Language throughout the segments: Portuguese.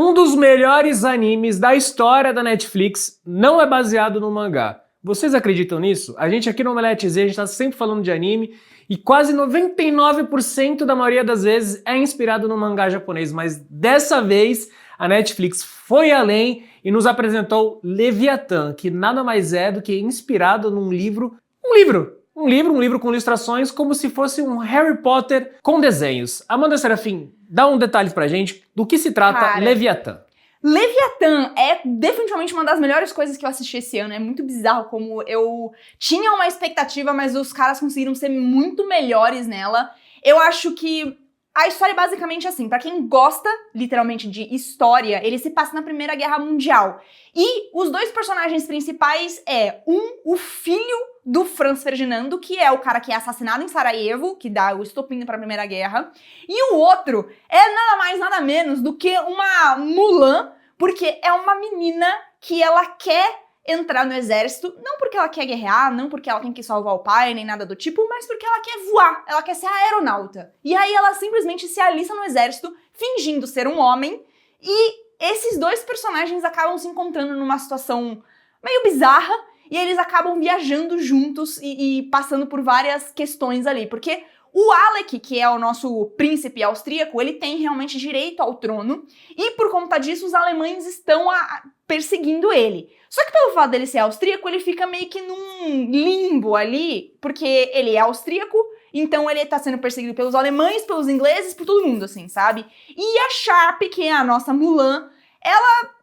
Um dos melhores animes da história da Netflix não é baseado no mangá. Vocês acreditam nisso? A gente aqui no Omelete Z, a gente tá sempre falando de anime e quase 99% da maioria das vezes é inspirado no mangá japonês, mas dessa vez a Netflix foi além e nos apresentou Leviathan, que nada mais é do que inspirado num livro com ilustrações, como se fosse um Harry Potter com desenhos. Amanda Serafim, dá um detalhe pra gente do que se trata Leviathan. Leviathan é definitivamente uma das melhores coisas que eu assisti esse ano. É muito bizarro como eu tinha uma expectativa, mas os caras conseguiram ser muito melhores nela. Eu acho que a história é basicamente assim, pra quem gosta, literalmente, de história, ele se passa na Primeira Guerra Mundial. E os dois personagens principais o filho do Franz Ferdinando, que é o cara que é assassinado em Sarajevo, que dá o estopim pra Primeira Guerra, e o outro é nada mais, nada menos do que uma Mulan, porque é uma menina que ela quer entrar no exército, não porque ela quer guerrear, não porque ela tem que salvar o pai, nem nada do tipo, mas porque ela quer voar, ela quer ser aeronauta. E aí ela simplesmente se alista no exército, fingindo ser um homem, e esses dois personagens acabam se encontrando numa situação meio bizarra, e eles acabam viajando juntos e passando por várias questões ali, porque o Alec, que é o nosso príncipe austríaco, ele tem realmente direito ao trono, e por conta disso os alemães estão perseguindo ele. Só que pelo fato dele ser austríaco, ele fica meio que num limbo ali, porque ele é austríaco, então ele tá sendo perseguido pelos alemães, pelos ingleses, por todo mundo, assim, sabe? E a Sharp, que é a nossa Mulan, ela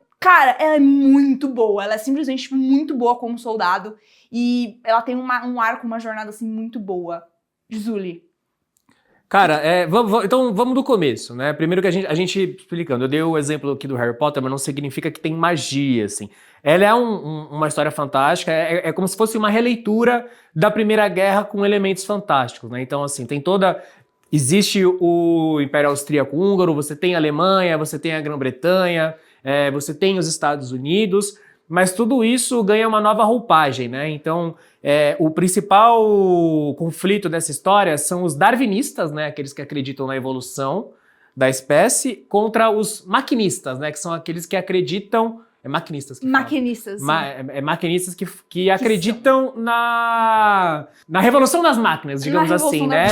é muito boa, ela é simplesmente muito boa como soldado, e ela tem um arco, uma jornada, assim, muito boa. Julie. Cara, então vamos do começo, né? Primeiro que a gente explicando, eu dei o exemplo aqui do Harry Potter, mas não significa que tem magia, assim. Ela é uma história fantástica, é como se fosse uma releitura da Primeira Guerra com elementos fantásticos, né? Então, assim, existe o Império Austríaco-Húngaro, você tem a Alemanha, você tem a Grã-Bretanha, você tem os Estados Unidos, mas tudo isso ganha uma nova roupagem, né? Então, o principal conflito dessa história são os darwinistas, né? Aqueles que acreditam na evolução da espécie, contra os maquinistas, né? Que são aqueles que acreditam... maquinistas que Maquinistas. Maquinistas que acreditam na revolução das máquinas, digamos assim, né?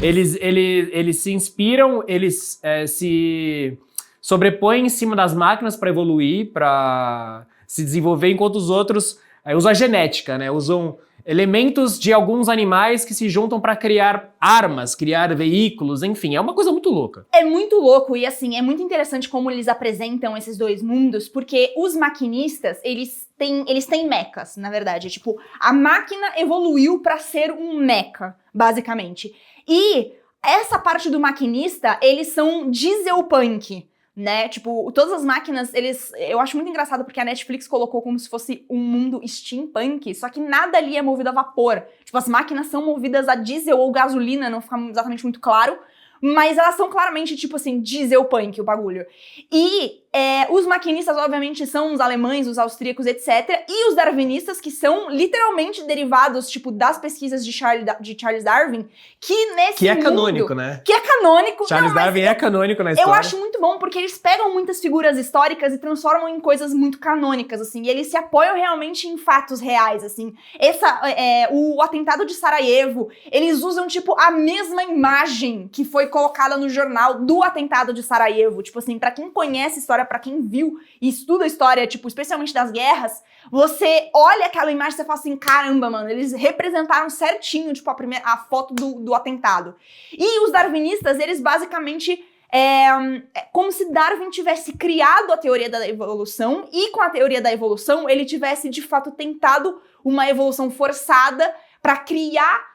Eles se inspiram, eles se sobrepõem em cima das máquinas para evoluir, para se desenvolver, enquanto os outros usam a genética, né? Usam elementos de alguns animais que se juntam para criar armas, criar veículos, enfim, é uma coisa muito louca. É muito louco e, assim, é muito interessante como eles apresentam esses dois mundos, porque os maquinistas, eles têm mechas, na verdade. Tipo, a máquina evoluiu para ser um mecha, basicamente. E essa parte do maquinista, eles são dieselpunk, né? Tipo, todas as máquinas, eu acho muito engraçado porque a Netflix colocou como se fosse um mundo steampunk, só que nada ali é movido a vapor. Tipo, as máquinas são movidas a diesel ou gasolina, não fica exatamente muito claro, mas elas são claramente, tipo assim, dieselpunk o bagulho. E os maquinistas, obviamente, são os alemães, os austríacos, etc. E os darwinistas, que são literalmente derivados, tipo, das pesquisas de Charles Darwin, que é canônico, né? Que é canônico. Charles Darwin é canônico na história. Eu acho muito bom, porque eles pegam muitas figuras históricas e transformam em coisas muito canônicas, assim, e eles se apoiam realmente em fatos reais, assim. O atentado de Sarajevo, eles usam, tipo, a mesma imagem que foi colocada no jornal do atentado de Sarajevo. Tipo assim, pra quem conhece a história, pra quem viu e estuda a história, tipo, especialmente das guerras, você olha aquela imagem e você fala assim, caramba, mano, eles representaram certinho, tipo, a foto do atentado. E os darwinistas, eles basicamente... como se Darwin tivesse criado a teoria da evolução e com a teoria da evolução ele tivesse de fato tentado uma evolução forçada para criar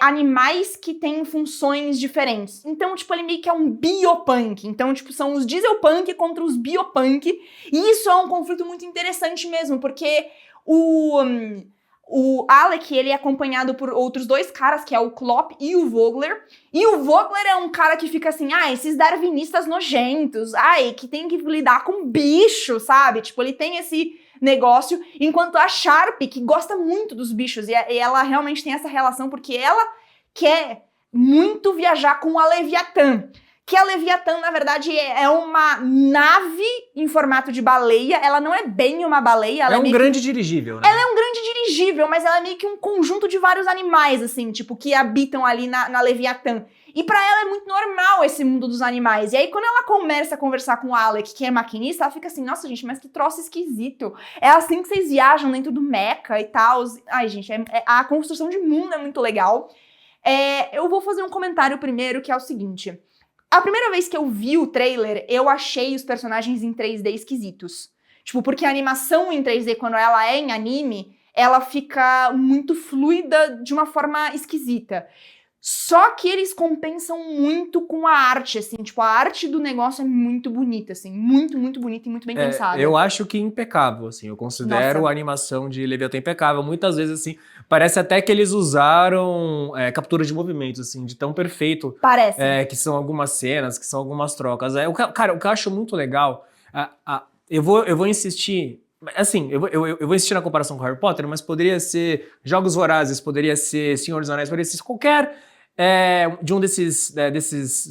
animais que têm funções diferentes. Então, tipo, ele meio que é um biopunk. Então, tipo, são os dieselpunk contra os biopunk. E isso é um conflito muito interessante mesmo, porque o Alec, ele é acompanhado por outros dois caras, que é o Klopp e o Vogler. E o Vogler é um cara que fica assim, esses darwinistas nojentos, que tem que lidar com bicho, sabe? Tipo, ele tem esse negócio, enquanto a Sharp, que gosta muito dos bichos, e ela realmente tem essa relação, porque ela quer muito viajar com a Leviatã. Que a Leviatã, na verdade, é uma nave em formato de baleia. Ela não é bem uma baleia. Ela É um grande dirigível, né? Ela é um grande dirigível, mas ela é meio que um conjunto de vários animais, assim, tipo, que habitam ali na Leviatã. E pra ela é muito normal esse mundo dos animais. E aí, quando ela começa a conversar com o Alec, que é maquinista, ela fica assim, nossa, gente, mas que troço esquisito. É assim que vocês viajam dentro do mecha e tal. Ai, gente, a construção de mundo é muito legal. Eu vou fazer um comentário primeiro, que é o seguinte. A primeira vez que eu vi o trailer, eu achei os personagens em 3D esquisitos. Tipo, porque a animação em 3D, quando ela é em anime, ela fica muito fluida de uma forma esquisita. Só que eles compensam muito com a arte, assim. Tipo, a arte do negócio é muito bonita, assim. Muito, muito bonita e muito bem pensada. Eu acho que impecável, assim. Eu considero a animação de Leviatã impecável. Muitas vezes, assim, parece até que eles usaram captura de movimentos, assim, de tão perfeito. Parece. Que são algumas cenas, que são algumas trocas. Cara, o que eu acho muito legal... eu vou insistir... Assim, eu vou insistir na comparação com Harry Potter, mas poderia ser Jogos Vorazes, poderia ser Senhor dos Anéis, poderia ser qualquer de um desses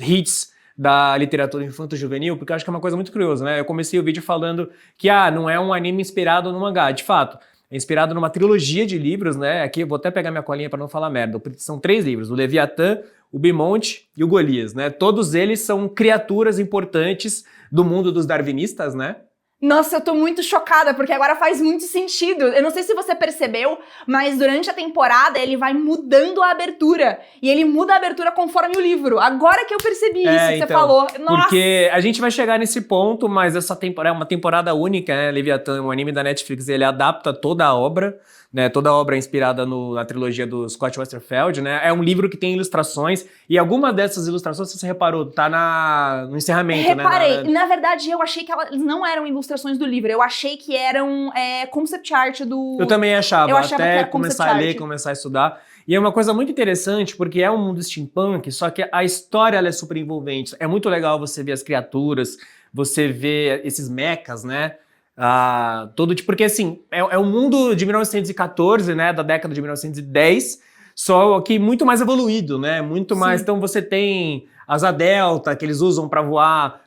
hits da literatura infanto-juvenil, porque eu acho que é uma coisa muito curiosa, né? Eu comecei o vídeo falando que não é um anime inspirado no mangá. De fato, é inspirado numa trilogia de livros, né? Aqui eu vou até pegar minha colinha para não falar merda. São 3 livros, o Leviatã, o Bimonte e o Golias, né? Todos eles são criaturas importantes do mundo dos darwinistas, né? Nossa, eu tô muito chocada, porque agora faz muito sentido. Eu não sei se você percebeu, mas durante a temporada ele vai mudando a abertura. E ele muda a abertura conforme o livro. Agora que eu percebi isso que você falou. Nossa. Porque a gente vai chegar nesse ponto, mas essa temporada é uma temporada única, né? Leviatã, um anime da Netflix, ele adapta toda a obra, né? Toda a obra é inspirada na trilogia do Scott Westerfeld, né? É um livro que tem ilustrações, e alguma dessas ilustrações, se você reparou, tá no encerramento, Reparei. né? Na verdade, eu achei que elas não eram ilustrações do livro. Eu achei que eram concept art do... Eu também achava, eu achava até que era começar a ler, começar a estudar. E é uma coisa muito interessante, porque é um mundo steampunk, só que a história ela é super envolvente. É muito legal você ver as criaturas, você ver esses mechas, né? Porque assim, é um mundo de 1914, né? Da década de 1910, só que muito mais evoluído, né? Muito mais. Então você tem asa delta, que eles usam para voar,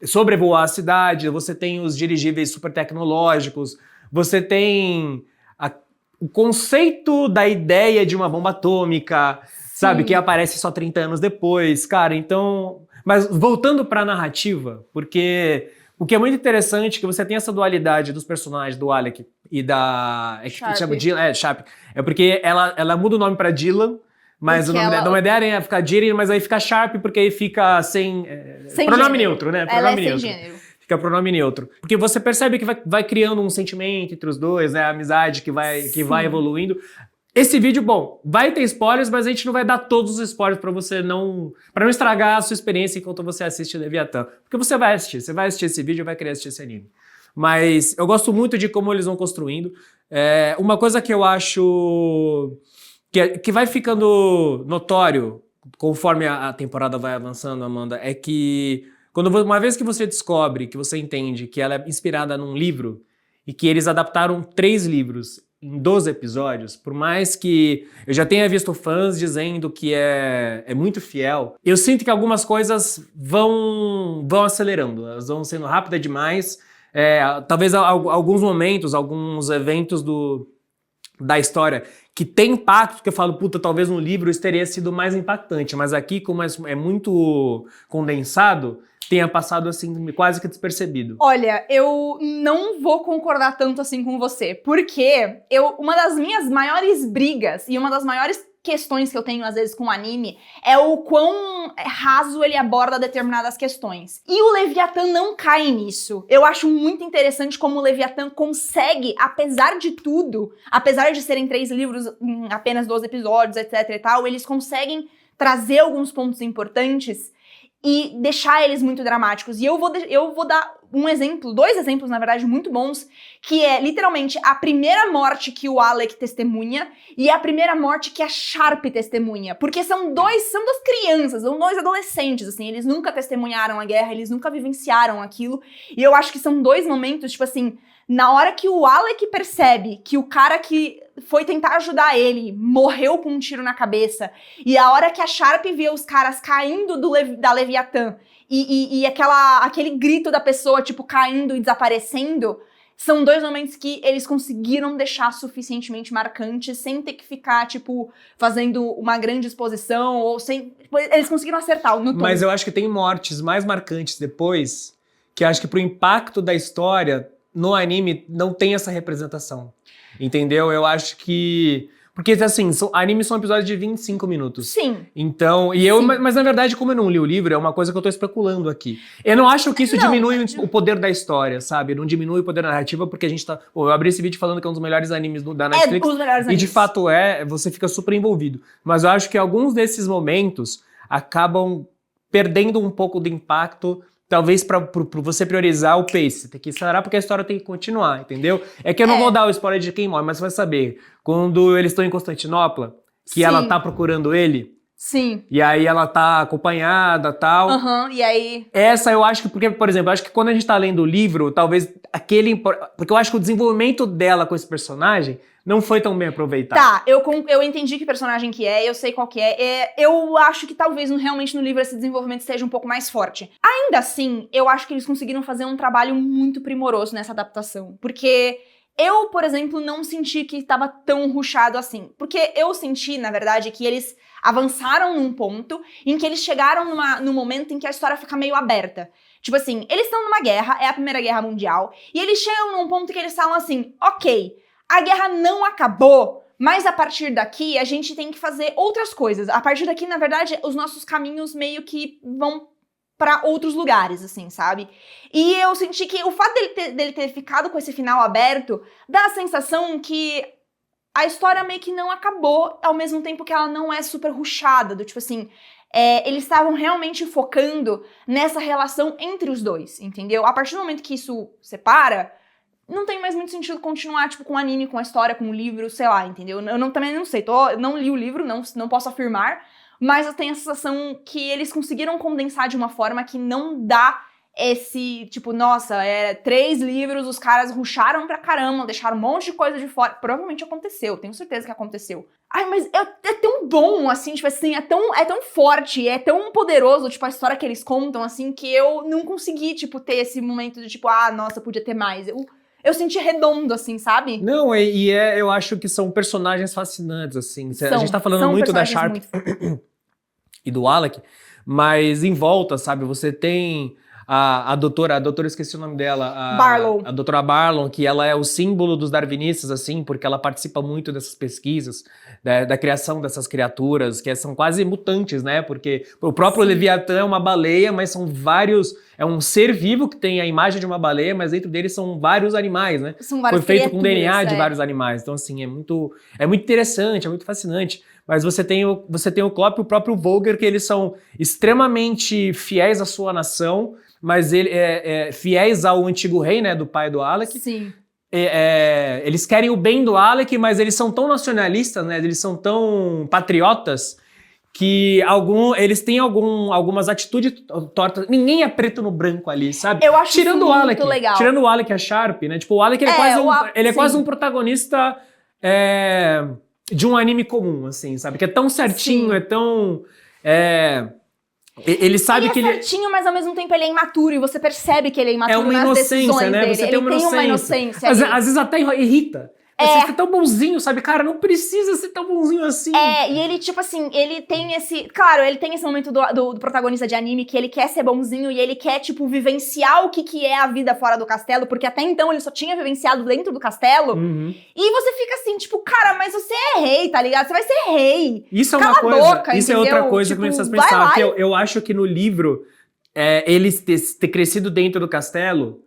sobrevoar a cidade, você tem os dirigíveis super tecnológicos, você tem o conceito da ideia de uma bomba atômica, sabe? Que aparece só 30 anos depois, cara. Então... Mas voltando pra narrativa, porque o que é muito interessante é que você tem essa dualidade dos personagens do Alec e da... que chama Dylan, Sharp. É porque ela muda o nome pra Dylan, mas porque o nome dela é ficar Jiren, mas aí fica Sharp porque aí fica sem pronome neutro, né? Ela é sem gênero. Fica pronome neutro. Porque você percebe que vai criando um sentimento entre os dois, né? A amizade que vai evoluindo. Esse vídeo, bom, vai ter spoilers, mas a gente não vai dar todos os spoilers pra não estragar a sua experiência enquanto você assiste Leviatã. Porque você vai assistir esse vídeo e vai querer assistir esse anime. Mas eu gosto muito de como eles vão construindo. Uma coisa que eu acho que vai ficando notório conforme a temporada vai avançando, Amanda, é que uma vez que você descobre, que você entende que ela é inspirada num livro e que eles adaptaram 3 livros em 12 episódios, por mais que eu já tenha visto fãs dizendo que é muito fiel, eu sinto que algumas coisas vão acelerando, elas vão sendo rápidas demais. Talvez alguns momentos, alguns eventos da história que tem impacto, que eu falo, puta, talvez no livro isso teria sido mais impactante, mas aqui, como é muito condensado, tenha passado assim, quase que despercebido. Olha, eu não vou concordar tanto assim com você, porque uma das minhas maiores brigas e uma das maiores questões que eu tenho às vezes com o anime é o quão raso ele aborda determinadas questões. E o Leviatã não cai nisso. Eu acho muito interessante como o Leviatã consegue, apesar de tudo, apesar de serem 3 livros em apenas 12 episódios, etc e tal, eles conseguem trazer alguns pontos importantes e deixar eles muito dramáticos. E eu vou dar um exemplo, 2 exemplos, na verdade, muito bons, que é literalmente a primeira morte que o Alec testemunha e a primeira morte que a Sharp testemunha. Porque são duas crianças, são 2 adolescentes, assim, eles nunca testemunharam a guerra, eles nunca vivenciaram aquilo. E eu acho que são 2 momentos, tipo assim, Na hora que o Alec percebe que o cara que foi tentar ajudar ele morreu com um tiro na cabeça, e a hora que a Sharp vê os caras caindo da Leviatã, e aquele grito da pessoa, tipo, caindo e desaparecendo, são 2 momentos que eles conseguiram deixar suficientemente marcantes, sem ter que ficar, tipo, fazendo uma grande exposição, ou sem... Eles conseguiram acertar no tom. Mas eu acho que tem mortes mais marcantes depois, que eu acho que pro impacto da história, no anime, não tem essa representação. Entendeu? Eu acho que... Porque, assim, animes são episódios de 25 minutos. Sim. Então, mas na verdade, como eu não li o livro, é uma coisa que eu tô especulando aqui. Eu não acho que isso diminui o poder da história, sabe? Não diminui o poder da narrativa, porque a gente tá... Pô, eu abri esse vídeo falando que é um dos melhores animes da Netflix. Os melhores E animes. de fato você fica super envolvido. Mas eu acho que alguns desses momentos acabam perdendo um pouco do impacto, talvez pra você priorizar o pace. Tem que acelerar porque a história tem que continuar, entendeu? É que eu não vou dar o spoiler de quem morre, mas você vai saber. Quando eles estão em Constantinopla, que Sim. ela tá procurando ele, Sim. e aí ela tá acompanhada e tal. E aí... Essa eu acho que, porque, por exemplo, eu acho que quando a gente tá lendo o livro, talvez porque eu acho que o desenvolvimento dela com esse personagem não foi tão bem aproveitado. Tá, eu entendi que personagem que é, eu sei qual que é. Eu acho que talvez realmente no livro esse desenvolvimento esteja um pouco mais forte. Ainda assim, eu acho que eles conseguiram fazer um trabalho muito primoroso nessa adaptação. Porque eu, por exemplo, não senti que estava tão rushado assim. Porque eu senti, na verdade, que eles avançaram num ponto em que eles chegaram num momento em que a história fica meio aberta. Tipo assim, eles estão numa guerra, é a Primeira Guerra Mundial, e eles chegam num ponto que eles falam assim, ok, a guerra não acabou, mas a partir daqui a gente tem que fazer outras coisas. A partir daqui, na verdade, os nossos caminhos meio que vão pra outros lugares, assim, sabe? E eu senti que o fato dele ter ficado com esse final aberto dá a sensação que a história meio que não acabou, ao mesmo tempo que ela não é super rushada, do tipo assim... eles estavam realmente focando nessa relação entre os dois, entendeu? A partir do momento que isso separa... não tem mais muito sentido continuar, tipo, com o anime, com a história, com o livro, sei lá, entendeu? Eu também não sei, não li o livro, não posso afirmar, mas eu tenho a sensação que eles conseguiram condensar de uma forma que não dá esse, tipo, nossa, 3 livros, os caras rusharam pra caramba, deixaram um monte de coisa de fora. Provavelmente aconteceu, tenho certeza que aconteceu. Ai, mas é tão bom, assim, tipo assim, é tão forte, é tão poderoso, tipo, a história que eles contam, assim, que eu não consegui, tipo, ter esse momento de, tipo, ah, nossa, podia ter mais. Eu senti redondo, assim, sabe? Não, eu acho que são personagens fascinantes, assim. A gente tá falando muito da Sharp e do Alec, mas em volta, sabe, você tem a doutora, esqueci o nome dela. Barlow. A doutora Barlow, que ela é o símbolo dos darwinistas, assim, porque ela participa muito dessas pesquisas, da criação dessas criaturas, que são quase mutantes, né? Porque o próprio Leviatã é uma baleia, mas são vários... É um ser vivo que tem a imagem de uma baleia, mas dentro dele são vários animais, né? São várias Foi feito com DNA de é. vários animais. Então, assim, é muito interessante, é muito fascinante. Mas você tem o Klopp e o próprio Vogel, que eles são extremamente fiéis à sua nação, mas fiéis ao antigo rei, né, do pai do Alec. Sim. Eles querem o bem do Alec, mas eles são tão nacionalistas, né, eles são tão patriotas, que eles têm algumas atitudes tortas. Ninguém é preto no branco ali, sabe? Eu acho tirando isso o Alec, muito legal. Tirando o Alec e a Sharp, né? Tipo, o Alec ele é quase um protagonista de um anime comum, assim, sabe? Que é tão certinho, Sim. é tão... Ele sabe que ele é certinho, mas ao mesmo tempo ele é imaturo, e você percebe que ele é imaturo é uma nas inocência, decisões né? dele. Você Ele tem uma inocência. Às vezes até irrita. Você é tão bonzinho, sabe? Cara, não precisa ser tão bonzinho assim. E ele, tipo assim, ele tem esse... Claro, ele tem esse momento do protagonista de anime que ele quer ser bonzinho e ele quer, tipo, vivenciar o que é a vida fora do castelo, porque até então ele só tinha vivenciado dentro do castelo. Uhum. E você fica assim, tipo, cara, mas você é rei, tá ligado? Você vai ser rei. Isso é Cala uma coisa. a boca, isso entendeu? É outra coisa tipo, que vocês pensar. Que eu acho que no livro, eles ter crescido dentro do castelo,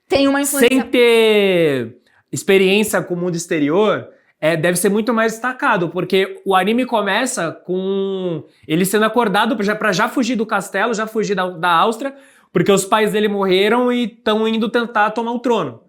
tem uma influência... sem ter experiência com o mundo exterior... deve ser muito mais destacado, porque o anime começa com ele sendo acordado pra já fugir do castelo, já fugir da Áustria, porque os pais dele morreram e estão indo tentar tomar o trono.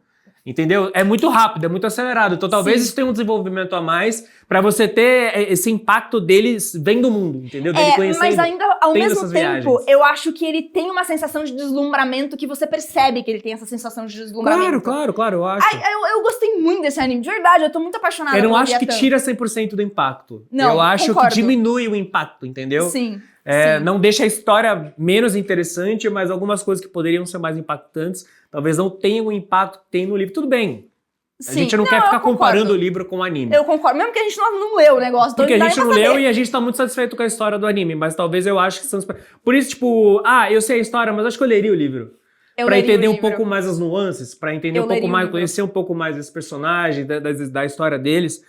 Entendeu? É muito rápido, é muito acelerado. Então talvez isso tenha um desenvolvimento a mais pra você ter esse impacto deles vendo o mundo, entendeu? Dele conhecendo, mas ainda, ao tendo mesmo essas tempo, viagens. eu acho que ele tem uma sensação de deslumbramento que você percebe que ele tem essa sensação de deslumbramento. Claro, eu acho. Eu gostei muito desse anime, de verdade, eu tô muito apaixonada Eu não pelo acho que Leviatã. tira 100% do impacto. Não, eu acho concordo. que diminui o impacto, entendeu? Sim. Não deixa a história menos interessante, mas algumas coisas que poderiam ser mais impactantes, talvez não tenham o impacto que tem no livro. Tudo bem. A gente não quer ficar comparando o livro com o anime. Eu concordo, mesmo que a gente não leu o negócio. Porque a gente não leu e a gente tá muito satisfeito com a história do anime, mas talvez eu acho que são... Por isso, tipo, eu sei a história, mas acho que eu leria o livro. Pra entender um pouco mais as nuances, pra entender um pouco mais, conhecer um pouco mais esse personagem, da história deles.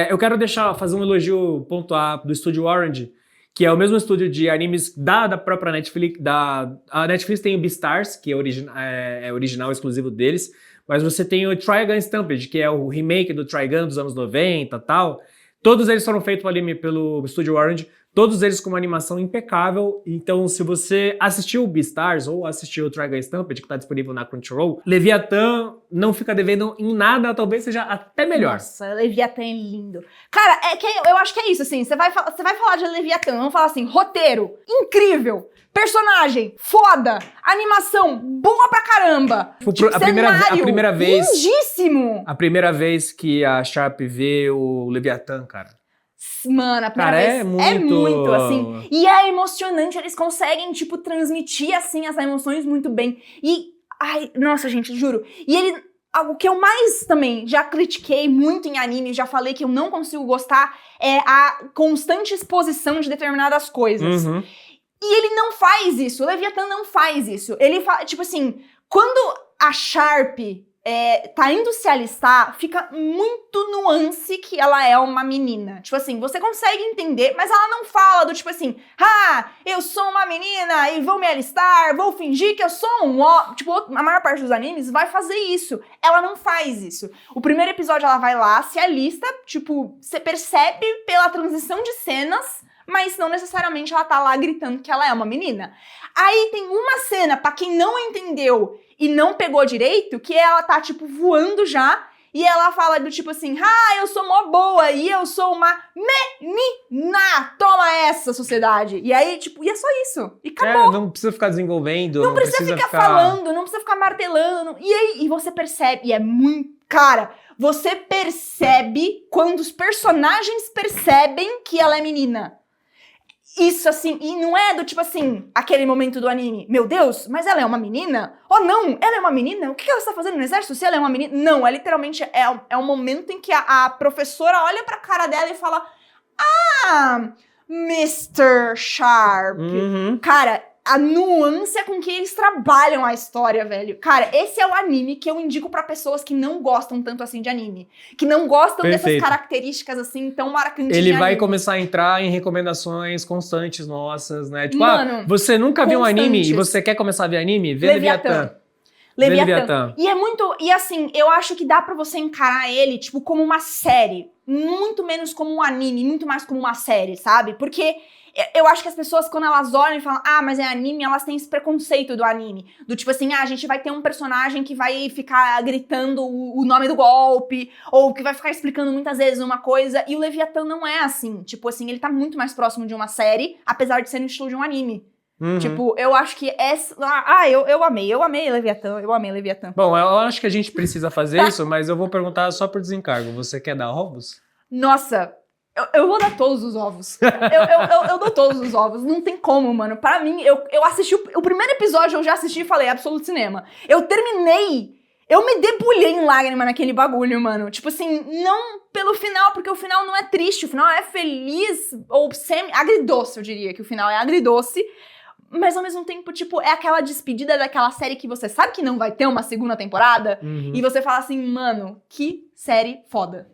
Eu quero fazer um elogio pontuar do estúdio Orange, que é o mesmo estúdio de animes da própria Netflix. A Netflix tem o Beastars, que é original exclusivo deles, mas você tem o Trigun Stampede, que é o remake do Trigun dos anos 90 e tal. Todos eles foram feitos pelo estúdio Orange, todos eles com uma animação impecável. Então, se você assistiu o Beastars ou assistiu o Trigun Stampede, que está disponível na Crunchyroll, Leviathan não fica devendo em nada, talvez seja até melhor. Nossa, Leviathan é lindo. Cara, eu acho que é isso, assim, você vai falar de Leviathan, vamos falar assim, roteiro, incrível, personagem, foda, animação, boa pra caramba. Tipo, a primeira vez... lindíssimo. A primeira vez que a Sharp vê o Leviathan, cara. Mano, a primeira vez é muito, assim. E é emocionante, eles conseguem, tipo, transmitir, assim, as emoções muito bem. Nossa, gente, juro. E o que eu mais também já critiquei muito em anime, já falei que eu não consigo gostar, é a constante exposição de determinadas coisas. Uhum. E ele não faz isso, o Leviathan não faz isso. Ele fala, tipo assim, quando a Sharp tá indo se alistar, fica muito nuance que ela é uma menina. Tipo assim, você consegue entender, mas ela não fala do tipo assim, eu sou uma menina e vou me alistar, vou fingir que eu sou um homem. Tipo, a maior parte dos animes vai fazer isso. Ela não faz isso. O primeiro episódio ela vai lá, se alista, tipo, você percebe pela transição de cenas, mas não necessariamente ela tá lá gritando que ela é uma menina. Aí tem uma cena, pra quem não entendeu e não pegou direito, que ela tá, tipo, voando já, e ela fala do tipo assim, eu sou mó boa, e eu sou uma menina, toma essa, sociedade. E aí, tipo, e é só isso, e acabou. Não precisa ficar desenvolvendo, não precisa ficar falando, não precisa ficar martelando, e aí, você percebe, e é muito... Cara, você percebe quando os personagens percebem que ela é menina. Isso, assim, e não é do tipo assim, aquele momento do anime, meu Deus, mas ela é uma menina? Oh não, ela é uma menina? O que ela está fazendo no exército se ela é uma menina? Não, literalmente é um momento em que a professora olha pra cara dela e fala, Mr. Sharp. Uhum. Cara, a nuance com que eles trabalham a história, velho. Cara, esse é o anime que eu indico pra pessoas que não gostam tanto assim de anime. Que não gostam dessas características assim tão marcantes de anime. Ele vai começar a entrar em recomendações constantes nossas, né? Tipo, mano, você nunca viu um anime e você quer começar a ver anime? Vê Leviathan. Leviathan. E é muito... E assim, eu acho que dá pra você encarar ele, tipo, como uma série. Muito menos como um anime, muito mais como uma série, sabe? Porque... eu acho que as pessoas, quando elas olham e falam, mas é anime, elas têm esse preconceito do anime. Do tipo assim, a gente vai ter um personagem que vai ficar gritando o nome do golpe, ou que vai ficar explicando muitas vezes uma coisa, e o Leviathan não é assim. Tipo assim, ele tá muito mais próximo de uma série, apesar de ser no estilo de um anime. Uhum. Tipo, eu acho que essa... eu amei Leviathan. Bom, eu acho que a gente precisa fazer isso, mas eu vou perguntar só por desencargo. Você quer dar ovos? Nossa... Eu vou dar todos os ovos. Eu dou todos os ovos. Não tem como, mano. Pra mim, eu assisti... O primeiro episódio eu já assisti e falei, absoluto cinema. Eu terminei... Eu me debulhei em lágrima naquele bagulho, mano. Tipo assim, não pelo final, porque o final não é triste. O final é feliz ou agridoce, eu diria. Que o final é agridoce. Mas ao mesmo tempo, tipo, é aquela despedida daquela série que você sabe que não vai ter uma segunda temporada. Uhum. E você fala assim, mano, que série foda.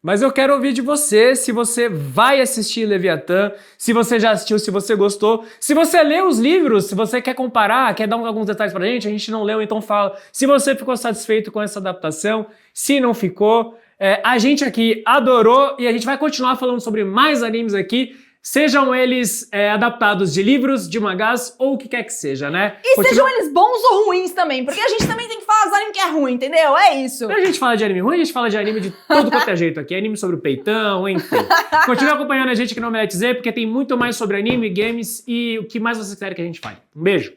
Mas eu quero ouvir de você, se você vai assistir Leviathan, se você já assistiu, se você gostou, se você leu os livros, se você quer comparar, quer dar alguns detalhes pra gente, a gente não leu, então fala. Se você ficou satisfeito com essa adaptação, se não ficou, a gente aqui adorou e a gente vai continuar falando sobre mais animes aqui. Sejam eles adaptados de livros, de mangás ou o que quer que seja, né? E sejam eles bons ou ruins também, porque a gente também tem que falar dos animes que é ruim, entendeu? É isso. A gente fala de anime ruim, a gente fala de anime de todo quanto é jeito aqui. Anime sobre o peitão, enfim. Continue acompanhando a gente aqui no Omelete Z, porque tem muito mais sobre anime, games e o que mais vocês querem que a gente fale. Um beijo!